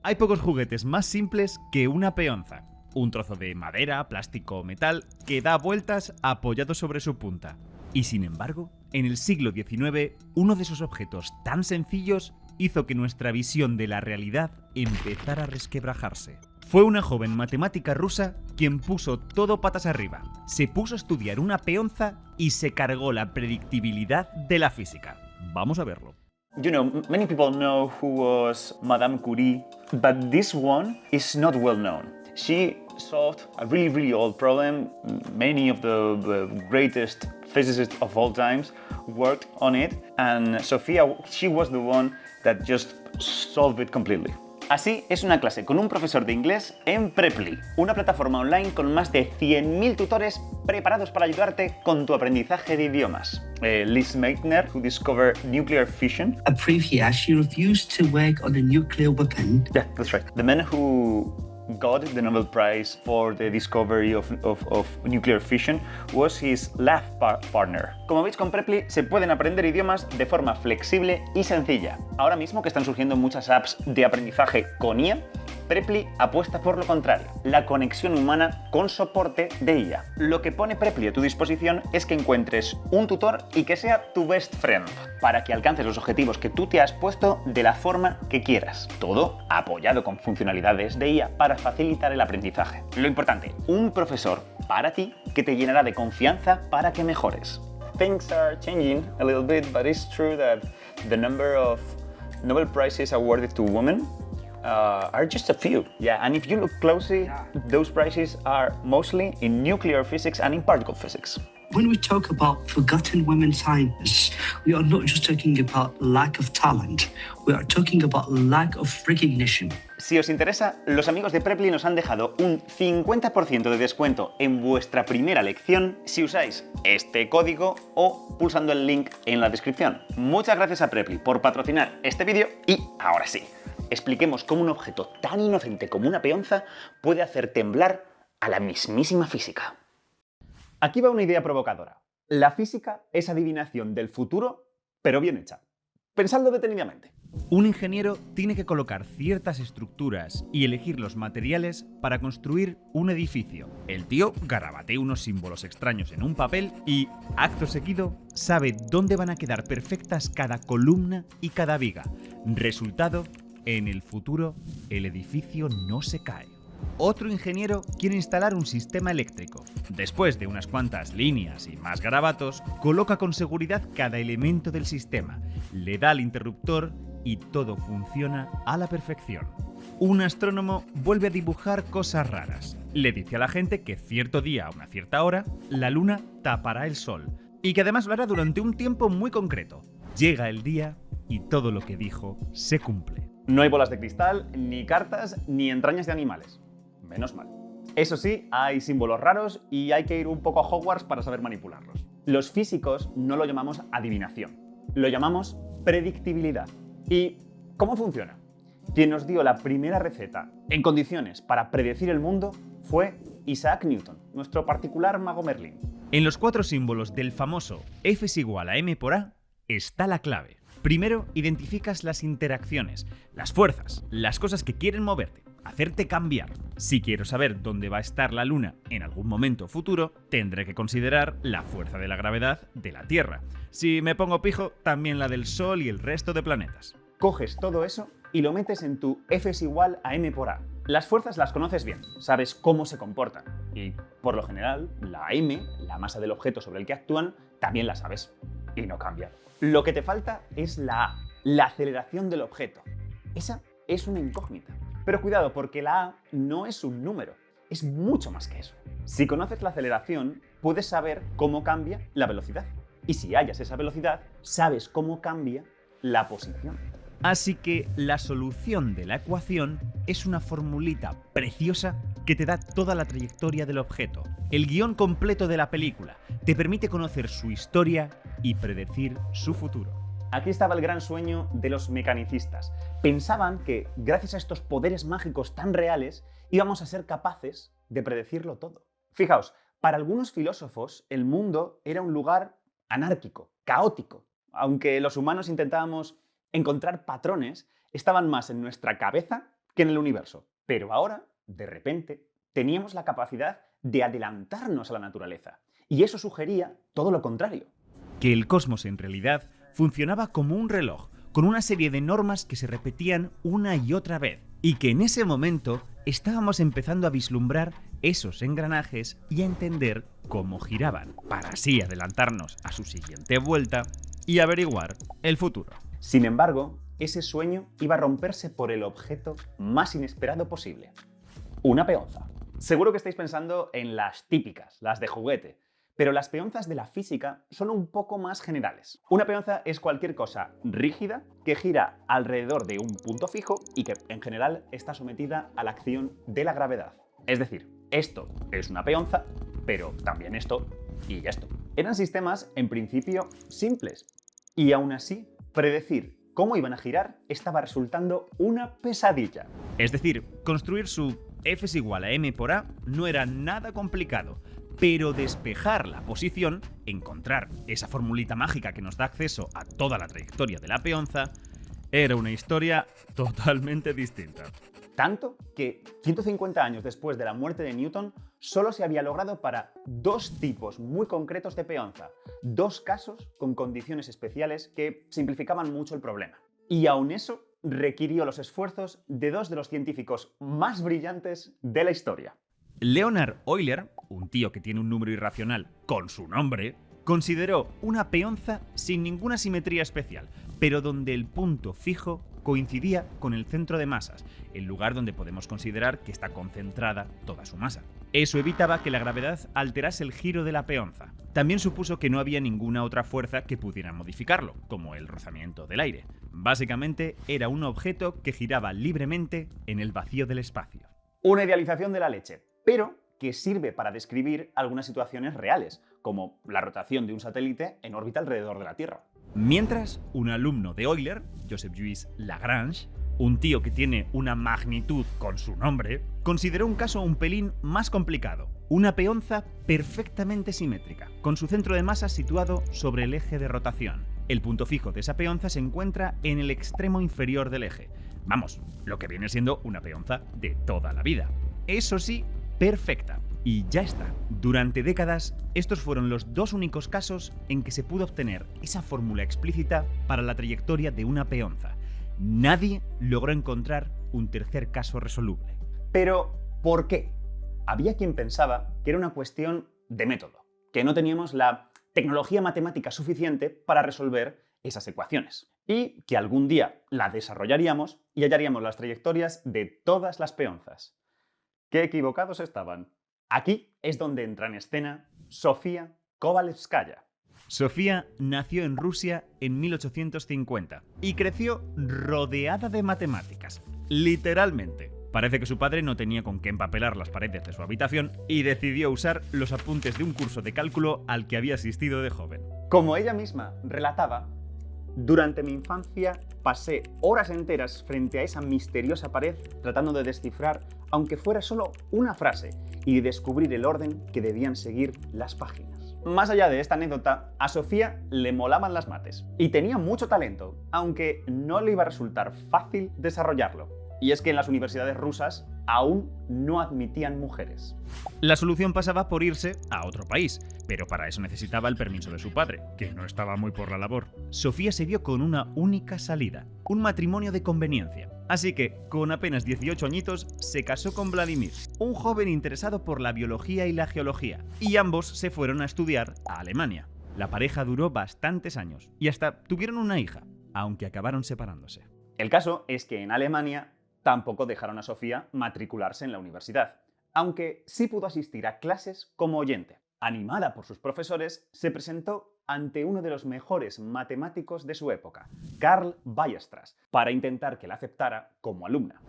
Hay pocos juguetes más simples que una peonza. Un trozo de madera, plástico o metal que da vueltas apoyado sobre su punta. Y sin embargo, en el siglo XIX, uno de esos objetos tan sencillos hizo que nuestra visión de la realidad empezara a resquebrajarse. Fue una joven matemática rusa quien puso todo patas arriba. Se puso a estudiar una peonza y se cargó la predictibilidad de la física. Vamos a verlo. You know, many people know who was Madame Curie, but this one is not well known. She solved a really old problem. Many of the greatest physicists of all times worked on it, and Sofia, she was the one that just solved it completely. Así es una clase con un profesor de inglés en Preply, una plataforma online con más de 100.000 tutores preparados para ayudarte con tu aprendizaje de idiomas. Liz Meitner, who discovered nuclear fission. A previous, she refused to work on a nuclear weapon. Yeah, that's right. The man who got the Nobel Prize for the discovery of nuclear fission was his lab partner. Como veis, con Preply se pueden aprender idiomas de forma flexible y sencilla. Ahora mismo que están surgiendo muchas apps de aprendizaje con IA, Preply apuesta por lo contrario, la conexión humana con soporte de IA. Lo que pone Preply a tu disposición es que encuentres un tutor y que sea tu best friend, para que alcances los objetivos que tú te has puesto de la forma que quieras. Todo apoyado con funcionalidades de IA para facilitar el aprendizaje. Lo importante, un profesor para ti que te llenará de confianza para que mejores. Things are changing a little bit, but it's true that the number of Nobel Prizes awarded to women are just a few. Yeah, and if you look closely, those prizes are mostly in nuclear physics and in particle physics. When we talk about forgotten women scientists, we are not just talking about lack of talent, we are talking about lack of recognition. Si os interesa, los amigos de Preply nos han dejado un 50% de descuento en vuestra primera lección si usáis este código o pulsando el link en la descripción. Muchas gracias a Preply por patrocinar este vídeo y ahora sí, expliquemos cómo un objeto tan inocente como una peonza puede hacer temblar a la mismísima física. Aquí va una idea provocadora. La física es adivinación del futuro, pero bien hecha. Pensadlo detenidamente. Un ingeniero tiene que colocar ciertas estructuras y elegir los materiales para construir un edificio. El tío garabatea unos símbolos extraños en un papel y, acto seguido, sabe dónde van a quedar perfectas cada columna y cada viga. Resultado, en el futuro, el edificio no se cae. Otro ingeniero quiere instalar un sistema eléctrico. Después de unas cuantas líneas y más garabatos, coloca con seguridad cada elemento del sistema, le da al interruptor y todo funciona a la perfección. Un astrónomo vuelve a dibujar cosas raras. Le dice a la gente que cierto día a una cierta hora, la luna tapará el sol y que además lo hará durante un tiempo muy concreto. Llega el día y todo lo que dijo se cumple. No hay bolas de cristal, ni cartas, ni entrañas de animales. Menos mal. Eso sí, hay símbolos raros y hay que ir un poco a Hogwarts para saber manipularlos. Los físicos no lo llamamos adivinación, lo llamamos predictibilidad. ¿Y cómo funciona? Quien nos dio la primera receta en condiciones para predecir el mundo fue Isaac Newton, nuestro particular mago Merlín. En los 4 símbolos del famoso F es igual a m por a está la clave. Primero, identificas las interacciones, las fuerzas, las cosas que quieren moverte, hacerte cambiar. Si quiero saber dónde va a estar la Luna en algún momento futuro, tendré que considerar la fuerza de la gravedad de la Tierra. Si me pongo pijo, también la del Sol y el resto de planetas. Coges todo eso y lo metes en tu F es igual a m por a. Las fuerzas las conoces bien, sabes cómo se comportan. Y, por lo general, la m, la masa del objeto sobre el que actúan, también la sabes. Y no cambia. Lo que te falta es la A, la aceleración del objeto. Esa es una incógnita. Pero cuidado, porque la A no es un número, es mucho más que eso. Si conoces la aceleración, puedes saber cómo cambia la velocidad. Y si hallas esa velocidad, sabes cómo cambia la posición. Así que la solución de la ecuación es una formulita preciosa que te da toda la trayectoria del objeto. El guión completo de la película te permite conocer su historia y predecir su futuro. Aquí estaba el gran sueño de los mecanicistas. Pensaban que, gracias a estos poderes mágicos tan reales, íbamos a ser capaces de predecirlo todo. Fijaos, para algunos filósofos, el mundo era un lugar anárquico, caótico. Aunque los humanos intentábamos encontrar patrones, estaban más en nuestra cabeza que en el universo. Pero ahora, de repente, teníamos la capacidad de adelantarnos a la naturaleza. Y eso sugería todo lo contrario. Que el cosmos en realidad funcionaba como un reloj, con una serie de normas que se repetían una y otra vez, y que en ese momento estábamos empezando a vislumbrar esos engranajes y a entender cómo giraban, para así adelantarnos a su siguiente vuelta y averiguar el futuro. Sin embargo, ese sueño iba a romperse por el objeto más inesperado posible: una peonza. Seguro que estáis pensando en las típicas, las de juguete, pero las peonzas de la física son un poco más generales. Una peonza es cualquier cosa rígida que gira alrededor de un punto fijo y que en general está sometida a la acción de la gravedad. Es decir, esto es una peonza, pero también esto y esto. Eran sistemas en principio simples y aún así predecir cómo iban a girar estaba resultando una pesadilla. Es decir, construir su F es igual a m por a no era nada complicado, pero despejar la posición, encontrar esa formulita mágica que nos da acceso a toda la trayectoria de la peonza, era una historia totalmente distinta. Tanto que 150 años después de la muerte de Newton, solo se había logrado para dos tipos muy concretos de peonza, dos casos con condiciones especiales que simplificaban mucho el problema. Y aun eso requirió los esfuerzos de dos de los científicos más brillantes de la historia. Leonhard Euler, un tío que tiene un número irracional con su nombre, consideró una peonza sin ninguna simetría especial, pero donde el punto fijo coincidía con el centro de masas, el lugar donde podemos considerar que está concentrada toda su masa. Eso evitaba que la gravedad alterase el giro de la peonza. También supuso que no había ninguna otra fuerza que pudiera modificarlo, como el rozamiento del aire. Básicamente, era un objeto que giraba libremente en el vacío del espacio. Una idealización de la leche, pero que sirve para describir algunas situaciones reales, como la rotación de un satélite en órbita alrededor de la Tierra. Mientras, un alumno de Euler, Joseph-Louis Lagrange, un tío que tiene una magnitud con su nombre, consideró un caso un pelín más complicado: una peonza perfectamente simétrica, con su centro de masa situado sobre el eje de rotación. El punto fijo de esa peonza se encuentra en el extremo inferior del eje. Vamos, lo que viene siendo una peonza de toda la vida. Eso sí, perfecta. Y ya está. Durante décadas, estos fueron los dos únicos casos en que se pudo obtener esa fórmula explícita para la trayectoria de una peonza. Nadie logró encontrar un tercer caso resoluble. Pero, ¿por qué? Había quien pensaba que era una cuestión de método, que no teníamos la tecnología matemática suficiente para resolver esas ecuaciones, y que algún día la desarrollaríamos y hallaríamos las trayectorias de todas las peonzas. ¡Qué equivocados estaban! Aquí es donde entra en escena Sofía Kovalevskaya. Sofía nació en Rusia en 1850 y creció rodeada de matemáticas, literalmente. Parece que su padre no tenía con qué empapelar las paredes de su habitación y decidió usar los apuntes de un curso de cálculo al que había asistido de joven. Como ella misma relataba, durante mi infancia pasé horas enteras frente a esa misteriosa pared tratando de descifrar, aunque fuera solo una frase, y descubrir el orden que debían seguir las páginas. Más allá de esta anécdota, a Sofía le molaban las mates y tenía mucho talento, aunque no le iba a resultar fácil desarrollarlo. Y es que en las universidades rusas aún no admitían mujeres. La solución pasaba por irse a otro país, pero para eso necesitaba el permiso de su padre, que no estaba muy por la labor. Sofía se vio con una única salida: un matrimonio de conveniencia. Así que, con apenas 18 añitos, se casó con Vladimir, un joven interesado por la biología y la geología, y ambos se fueron a estudiar a Alemania. La pareja duró bastantes años, y hasta tuvieron una hija, aunque acabaron separándose. El caso es que en Alemania tampoco dejaron a Sofía matricularse en la universidad, aunque sí pudo asistir a clases como oyente. Animada por sus profesores, se presentó ante uno de los mejores matemáticos de su época, Carl Weierstrass, para intentar que la aceptara como alumna.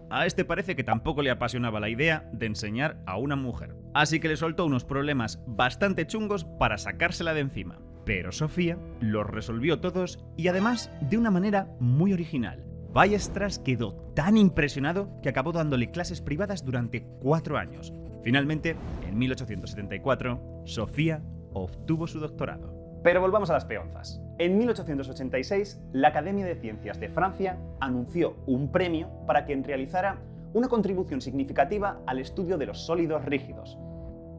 A este parece que tampoco le apasionaba la idea de enseñar a una mujer, así que le soltó unos problemas bastante chungos para sacársela de encima. Pero Sofía los resolvió todos, y además de una manera muy original. Weierstrass quedó tan impresionado que acabó dándole clases privadas durante 4 años. Finalmente, en 1874, Sofía obtuvo su doctorado. Pero volvamos a las peonzas. En 1886, la Academia de Ciencias de Francia anunció un premio para quien realizara una contribución significativa al estudio de los sólidos rígidos.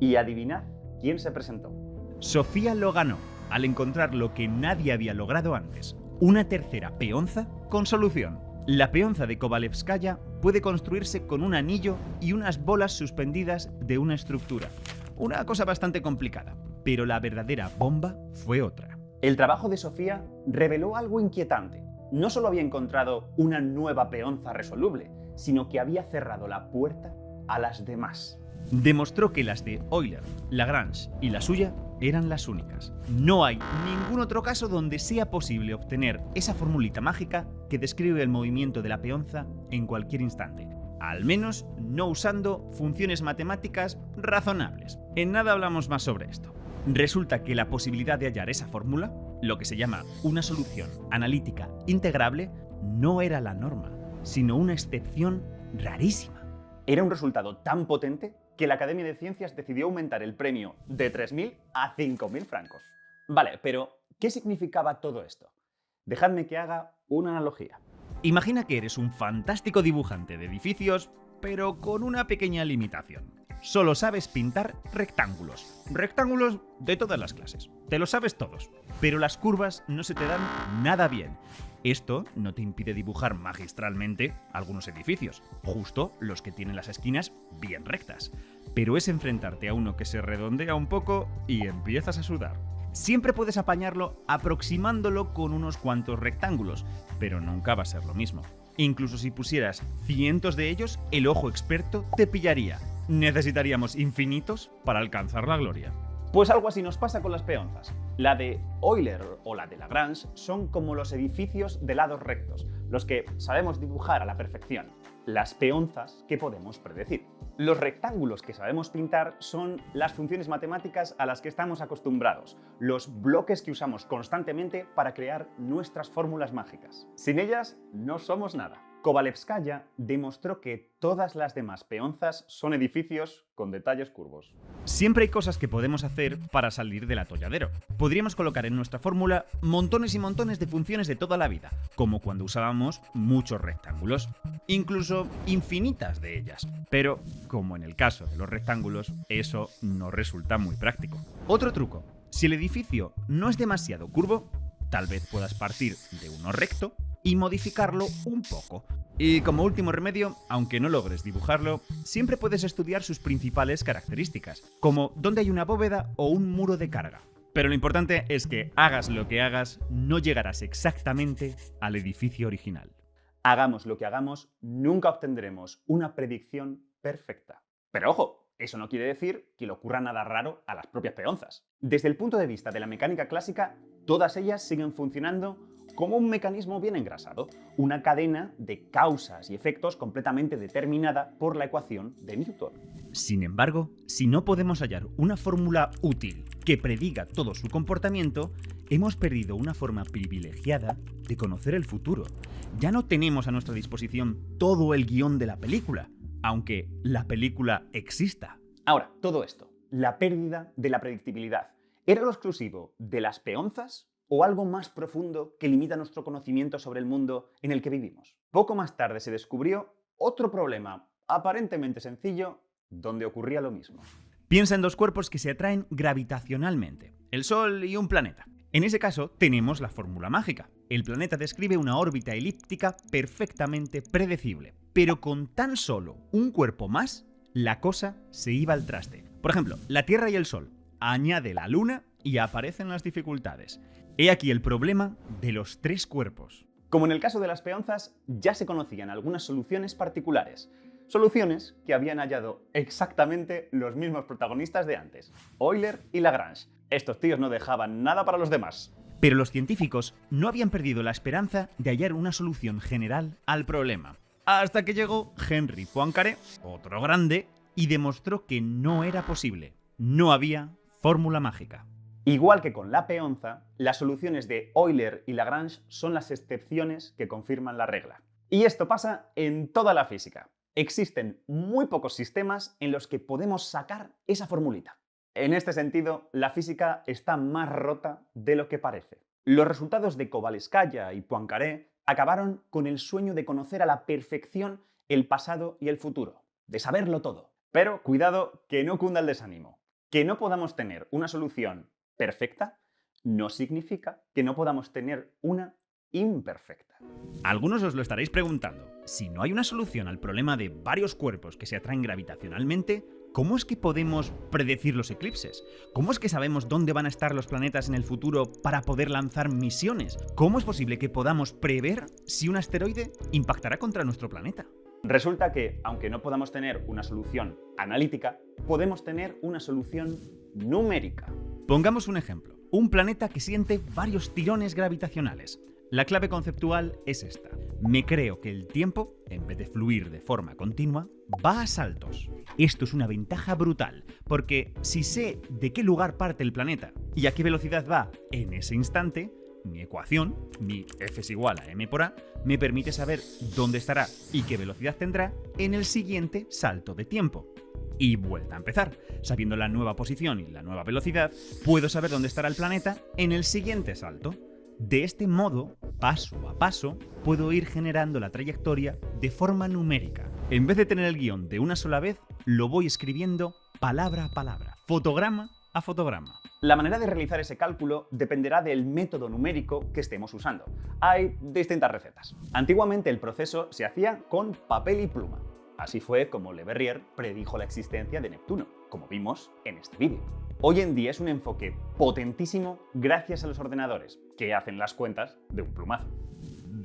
Y adivinad quién se presentó. Sofía lo ganó al encontrar lo que nadie había logrado antes, una tercera peonza con solución. La peonza de Kovalevskaya puede construirse con un anillo y unas bolas suspendidas de una estructura. Una cosa bastante complicada, pero la verdadera bomba fue otra. El trabajo de Sofía reveló algo inquietante. No solo había encontrado una nueva peonza resoluble, sino que había cerrado la puerta a las demás. Demostró que las de Euler, Lagrange y la suya eran las únicas. No hay ningún otro caso donde sea posible obtener esa formulita mágica que describe el movimiento de la peonza en cualquier instante. Al menos no usando funciones matemáticas razonables. En nada hablamos más sobre esto. Resulta que la posibilidad de hallar esa fórmula, lo que se llama una solución analítica integrable, no era la norma, sino una excepción rarísima. Era un resultado tan potente que la Academia de Ciencias decidió aumentar el premio de 3.000 a 5.000 francos. Vale, pero ¿qué significaba todo esto? Dejadme que haga una analogía. Imagina que eres un fantástico dibujante de edificios, pero con una pequeña limitación. Solo sabes pintar rectángulos. Rectángulos de todas las clases. Te lo sabes todos. Pero las curvas no se te dan nada bien. Esto no te impide dibujar magistralmente algunos edificios, justo los que tienen las esquinas bien rectas. Pero es enfrentarte a uno que se redondea un poco y empiezas a sudar. Siempre puedes apañarlo aproximándolo con unos cuantos rectángulos, pero nunca va a ser lo mismo. Incluso si pusieras cientos de ellos, el ojo experto te pillaría. Necesitaríamos infinitos para alcanzar la gloria. Pues algo así nos pasa con las peonzas. La de Euler o la de Lagrange son como los edificios de lados rectos, los que sabemos dibujar a la perfección. Las peonzas que podemos predecir. Los rectángulos que sabemos pintar son las funciones matemáticas a las que estamos acostumbrados, los bloques que usamos constantemente para crear nuestras fórmulas mágicas. Sin ellas no somos nada. Kovalevskaya demostró que todas las demás peonzas son edificios con detalles curvos. Siempre hay cosas que podemos hacer para salir del atolladero. Podríamos colocar en nuestra fórmula montones y montones de funciones de toda la vida, como cuando usábamos muchos rectángulos, incluso infinitas de ellas. Pero, como en el caso de los rectángulos, eso no resulta muy práctico. Otro truco: si el edificio no es demasiado curvo, tal vez puedas partir de uno recto y modificarlo un poco. Y como último remedio, aunque no logres dibujarlo, siempre puedes estudiar sus principales características, como dónde hay una bóveda o un muro de carga. Pero lo importante es que hagas lo que hagas, no llegarás exactamente al edificio original. Hagamos lo que hagamos, nunca obtendremos una predicción perfecta. Pero ojo, eso no quiere decir que le ocurra nada raro a las propias peonzas. Desde el punto de vista de la mecánica clásica, todas ellas siguen funcionando como un mecanismo bien engrasado, una cadena de causas y efectos completamente determinada por la ecuación de Newton. Sin embargo, si no podemos hallar una fórmula útil que prediga todo su comportamiento, hemos perdido una forma privilegiada de conocer el futuro. Ya no tenemos a nuestra disposición todo el guión de la película, aunque la película exista. Ahora, todo esto, la pérdida de la predictibilidad, ¿era lo exclusivo de las peonzas o algo más profundo que limita nuestro conocimiento sobre el mundo en el que vivimos? Poco más tarde se descubrió otro problema aparentemente sencillo donde ocurría lo mismo. Piensa en dos cuerpos que se atraen gravitacionalmente, el Sol y un planeta. En ese caso, tenemos la fórmula mágica. El planeta describe una órbita elíptica perfectamente predecible, pero con tan solo un cuerpo más, la cosa se iba al traste. Por ejemplo, la Tierra y el Sol. Añade la Luna y aparecen las dificultades. He aquí el problema de los tres cuerpos. Como en el caso de las peonzas, ya se conocían algunas soluciones particulares. Soluciones que habían hallado exactamente los mismos protagonistas de antes, Euler y Lagrange. Estos tíos no dejaban nada para los demás. Pero los científicos no habían perdido la esperanza de hallar una solución general al problema. Hasta que llegó Henry Poincaré, otro grande, y demostró que no era posible. No había fórmula mágica. Igual que con la peonza, las soluciones de Euler y Lagrange son las excepciones que confirman la regla. Y esto pasa en toda la física. Existen muy pocos sistemas en los que podemos sacar esa formulita. En este sentido, la física está más rota de lo que parece. Los resultados de Kovalevskaya y Poincaré acabaron con el sueño de conocer a la perfección el pasado y el futuro, de saberlo todo. Pero cuidado, que no cunda el desánimo. Que no podamos tener una solución perfecta no significa que no podamos tener una imperfecta. Algunos os lo estaréis preguntando. Si no hay una solución al problema de varios cuerpos que se atraen gravitacionalmente, ¿cómo es que podemos predecir los eclipses? ¿Cómo es que sabemos dónde van a estar los planetas en el futuro para poder lanzar misiones? ¿Cómo es posible que podamos prever si un asteroide impactará contra nuestro planeta? Resulta que, aunque no podamos tener una solución analítica, podemos tener una solución numérica. Pongamos un ejemplo. Un planeta que siente varios tirones gravitacionales. La clave conceptual es esta. Me creo que el tiempo, en vez de fluir de forma continua, va a saltos. Esto es una ventaja brutal, porque si sé de qué lugar parte el planeta y a qué velocidad va en ese instante, mi ecuación, mi F es igual a m por a, me permite saber dónde estará y qué velocidad tendrá en el siguiente salto de tiempo. Y vuelta a empezar. Sabiendo la nueva posición y la nueva velocidad, puedo saber dónde estará el planeta en el siguiente salto. De este modo, paso a paso, puedo ir generando la trayectoria de forma numérica. En vez de tener el guión de una sola vez, lo voy escribiendo palabra a palabra, fotograma a fotograma. La manera de realizar ese cálculo dependerá del método numérico que estemos usando. Hay distintas recetas. Antiguamente el proceso se hacía con papel y pluma. Así fue como Le Verrier predijo la existencia de Neptuno, como vimos en este vídeo. Hoy en día es un enfoque potentísimo gracias a los ordenadores, que hacen las cuentas de un plumazo.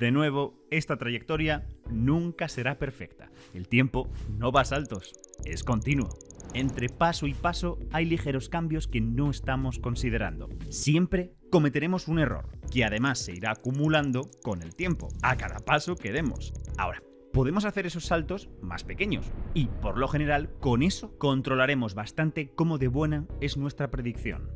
De nuevo, esta trayectoria nunca será perfecta. El tiempo no va a saltos, es continuo. Entre paso y paso hay ligeros cambios que no estamos considerando. Siempre cometeremos un error, que además se irá acumulando con el tiempo, a cada paso que demos. Ahora, podemos hacer esos saltos más pequeños y, por lo general, con eso controlaremos bastante cómo de buena es nuestra predicción.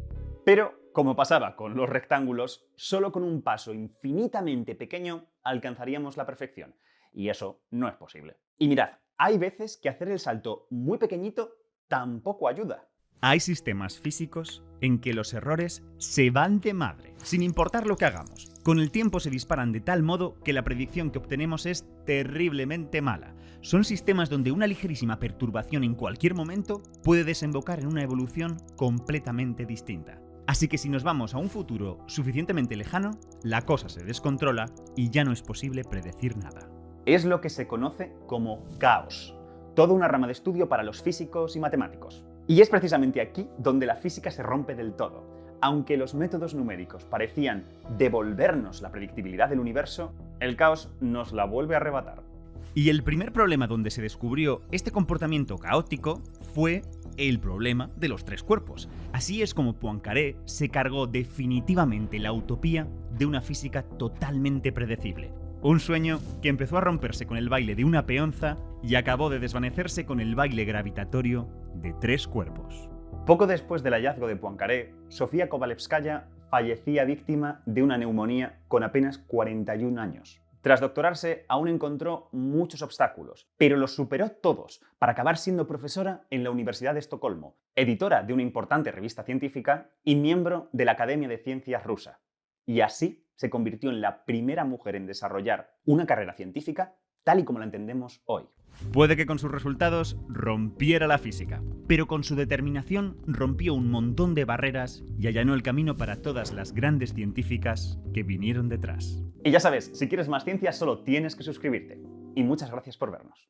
Pero, como pasaba con los rectángulos, solo con un paso infinitamente pequeño alcanzaríamos la perfección. Y eso no es posible. Y mirad, hay veces que hacer el salto muy pequeñito tampoco ayuda. Hay sistemas físicos en que los errores se van de madre, sin importar lo que hagamos. Con el tiempo se disparan de tal modo que la predicción que obtenemos es terriblemente mala. Son sistemas donde una ligerísima perturbación en cualquier momento puede desembocar en una evolución completamente distinta. Así que si nos vamos a un futuro suficientemente lejano, la cosa se descontrola y ya no es posible predecir nada. Es lo que se conoce como caos. Toda una rama de estudio para los físicos y matemáticos. Y es precisamente aquí donde la física se rompe del todo. Aunque los métodos numéricos parecían devolvernos la predictibilidad del universo, el caos nos la vuelve a arrebatar. Y el primer problema donde se descubrió este comportamiento caótico fue el problema de los tres cuerpos. Así es como Poincaré se cargó definitivamente la utopía de una física totalmente predecible. Un sueño que empezó a romperse con el baile de una peonza y acabó de desvanecerse con el baile gravitatorio de tres cuerpos. Poco después del hallazgo de Poincaré, Sofía Kovalevskaya fallecía víctima de una neumonía con apenas 41 años. Tras doctorarse, aún encontró muchos obstáculos, pero los superó todos para acabar siendo profesora en la Universidad de Estocolmo, editora de una importante revista científica y miembro de la Academia de Ciencias rusa. Y así se convirtió en la primera mujer en desarrollar una carrera científica tal y como la entendemos hoy. Puede que con sus resultados rompiera la física, pero con su determinación rompió un montón de barreras y allanó el camino para todas las grandes científicas que vinieron detrás. Y ya sabes, si quieres más ciencia solo tienes que suscribirte. Y muchas gracias por vernos.